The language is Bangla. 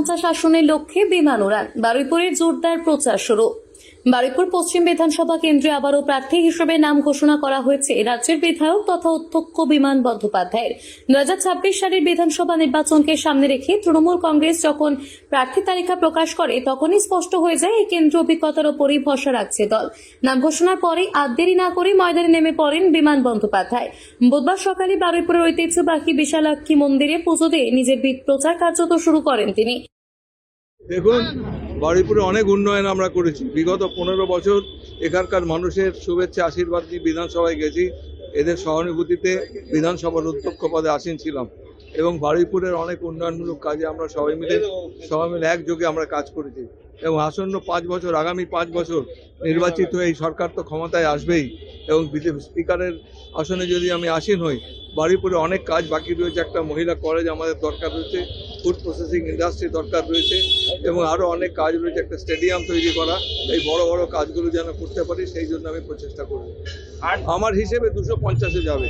50 আসনের লক্ষ্যে বিমান উড়ান। বারুইপুরের জোরদার প্রচার শুরু। বারুইপুর পশ্চিম বিধানসভা কেন্দ্রে আবারও প্রার্থী হিসেবে নাম ঘোষণা করা হয়েছে রাজ্যের বিধায়ক তথা অধ্যক্ষ বিমান বন্দ্যোপাধ্যায়ের। 2026 সালের বিধানসভা নির্বাচনকে সামনে রেখে তৃণমূল কংগ্রেস যখন প্রার্থী তালিকা প্রকাশ করে তখনই স্পষ্ট হয়ে যায় এই কেন্দ্রীয় অভিজ্ঞতার ওপরই ভরসা রাখছে দল। নাম ঘোষণার পরেই আর দেরি না করে ময়দানে নেমে পড়েন বিমান বন্দ্যোপাধ্যায়। বুধবার সকালে বারুইপুরের ঐতিহ্যবাহী বিশালাক্ষী মন্দিরে পুজো দিয়ে নিজের প্রচার কার্য শুরু করেন তিনি। দেখুন, বারুইপুরে অনেক উন্নয়ন আমরা করেছি। বিগত 15 বছর এখানকার মানুষের শুভেচ্ছা আশীর্বাদ নিয়ে বিধানসভায় গেছি। এদের সহানুভূতিতে বিধানসভার অধ্যক্ষ পদে আসীন ছিলাম এবং বারুইপুরের অনেক উন্নয়নমূলক কাজে আমরা সবাই মিলে একযোগে আমরা কাজ করেছি এবং আসন্ন 5 বছর, আগামী 5 বছর নির্বাচিত হয়ে এই সরকার তো ক্ষমতায় আসবেই এবং স্পিকারের আসনে যদি আমি আসীন হই, বারুইপুরে অনেক কাজ বাকি রয়েছে। একটা মহিলা কলেজ আমাদের দরকার রয়েছে, ফুড প্রসেসিং ইন্ডাস্ট্রি দরকার রয়েছে এবং আরও অনেক কাজ রয়েছে। একটা স্টেডিয়াম তৈরি করা, এই বড় বড় কাজগুলো যেন করতে পারি সেই জন্য আমি প্রচেষ্টা করব। আর আমার হিসেবে 250-এ যাবে।